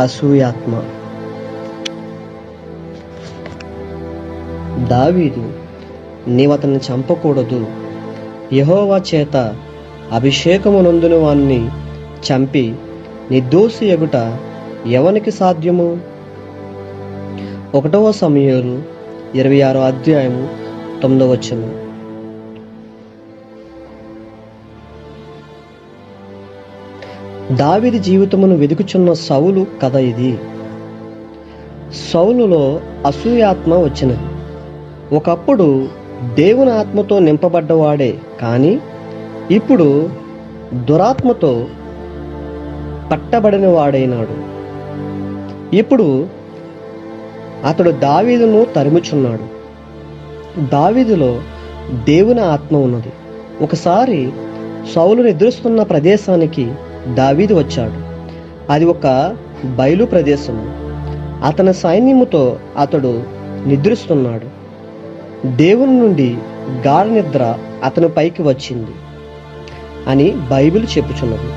అసూయాత్మ. దావీదు, నీవు అతన్ని చంపకూడదు, యెహోవా చేత అభిషేకము నొందిన వాణ్ణి చంపి నిర్దోషి ఎగుట ఎవనికి సాధ్యము? 1 సమూయేలు 26వ అధ్యాయము 9వ వచనం. దావీదు జీవితమును వెదుకుచున్న సౌలు కథ ఇది. సౌలులో అసూయాత్మ వచ్చినది. ఒకప్పుడు దేవుని ఆత్మతో నింపబడ్డవాడే, కానీ ఇప్పుడు దురాత్మతో పట్టబడిన వాడైనాడు. ఇప్పుడు అతడు దావీదును తరుముచున్నాడు. దావీదులో దేవుని ఆత్మ ఉన్నది. ఒకసారి సౌలు నిద్రిస్తున్న ప్రదేశానికి దావీదు వచ్చాడు. అది ఒక బయలు ప్రదేశము. అతని సైన్యముతో అతడు నిద్రిస్తున్నాడు. దేవుని నుండి గాఢ నిద్ర అతని పైకి వచ్చింది అని బైబిల్ చెప్పుచున్నది.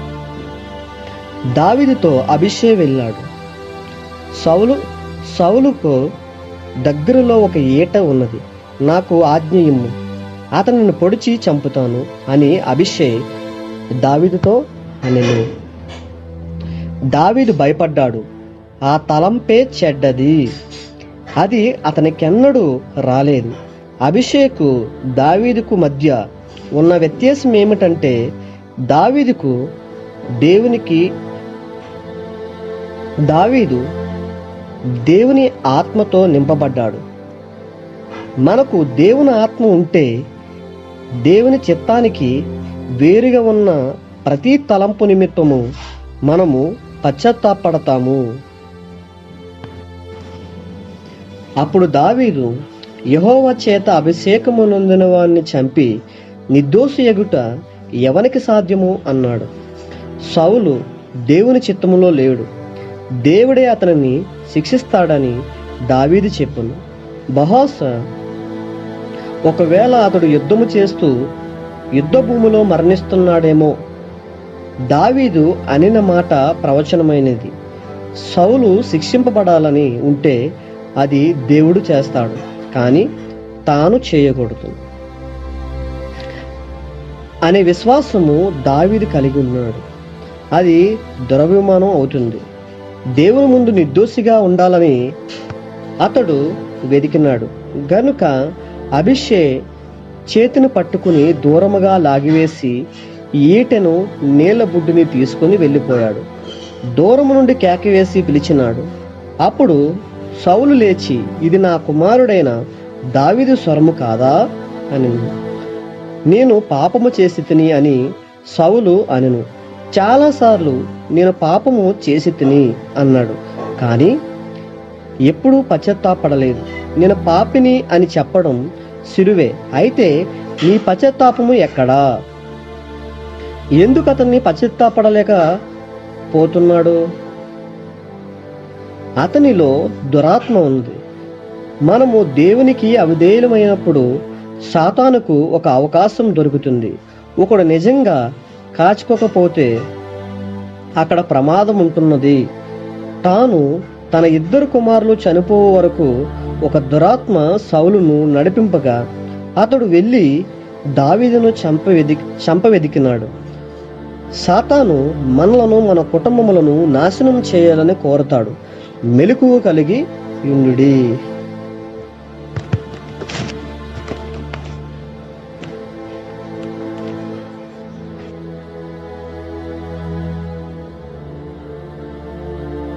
దావీదుతో అభిషే వెళ్ళాడు. సౌలుకు దగ్గరలో ఒక ఈట ఉన్నది, నాకు ఆజ్ఞ ఇమ్ము, అతనిని పొడిచి చంపుతాను అని అభిషే దావీదుతో అనెను. దావీదు భయపడ్డాడు. ఆ తలంపే చెడ్డది, అది అతనికెన్నడూ రాలేదు. అభిషేకు దావీదుకు మధ్య ఉన్న వ్యత్యాసం ఏమిటంటే, దావీదు దేవుని ఆత్మతో నింపబడ్డాడు. మనకు దేవుని ఆత్మ ఉంటే దేవుని చిత్తానికి వేరుగా ఉన్న ప్రతి తలంపు నిమిత్తము మనము పశ్చాత్తాపడతాము. అప్పుడు దావీదు, యెహోవా చేత అభిషేకము నొందిన వాణ్ణి చంపి నిర్దోషి ఎగుట ఎవనికి సాధ్యము అన్నాడు. సౌలు దేవుని చిత్తములో లేడు, దేవుడే అతనిని శిక్షిస్తాడని దావీదు చెప్పును. బహుశా ఒకవేళ అతడు యుద్ధము చేస్తూ యుద్ధ భూమిలో మరణిస్తున్నాడేమో. దావీదు అనిన మాట ప్రవచనమైనది. సౌలు శిక్షింపబడాలని ఉంటే అది దేవుడు చేస్తాడు, కానీ తాను చేయకూడదు అనే విశ్వాసము దావీదు కలిగి ఉన్నాడు. అది దురభిమానం అవుతుంది. దేవుని ముందు నిర్దోషిగా ఉండాలని అతడు వెతికినాడు గనుక అభిషే చేతిని పట్టుకుని దూరముగా లాగివేసి ఈటెను నీళ్ల బుడ్డిని తీసుకుని వెళ్ళిపోయాడు. దూరము నుండి కేకవేసి పిలిచినాడు. అప్పుడు సౌలు లేచి, ఇది నా కుమారుడైన దావీదు స్వరము కాదా అని, నేను పాపము చేసి తిని అని సౌలు అనెను. చాలాసార్లు నేను పాపము చేసి తిని అన్నాడు, కానీ ఎప్పుడూ పశ్చాత్తాపడలేదు. నేను పాపిని అని చెప్పడం సిరువే, అయితే నీ పశ్చాత్తాపము ఎక్కడా? ఎందుకు అతన్ని పశ్చాత్తాపడలేక పోతున్నాడు? అతనిలో దురాత్మ ఉంది. మనము దేవునికి అవిధేయులమైనప్పుడు సాతానుకు ఒక అవకాశం దొరుకుతుంది. ఒకడు నిజంగా కాచుకోకపోతే అక్కడ ప్రమాదం ఉంటున్నది. తాను తన 2 కుమారులు చనిపోయే వరకు ఒక దురాత్మ సౌలును నడిపింపగా అతడు వెళ్ళి దావీదును చంపవెదికినాడు. సాతాను మనలను, మన కుటుంబములను నాశనం చేయాలని కోరతాడు. మెలకువ కలిగి ఉండుడి.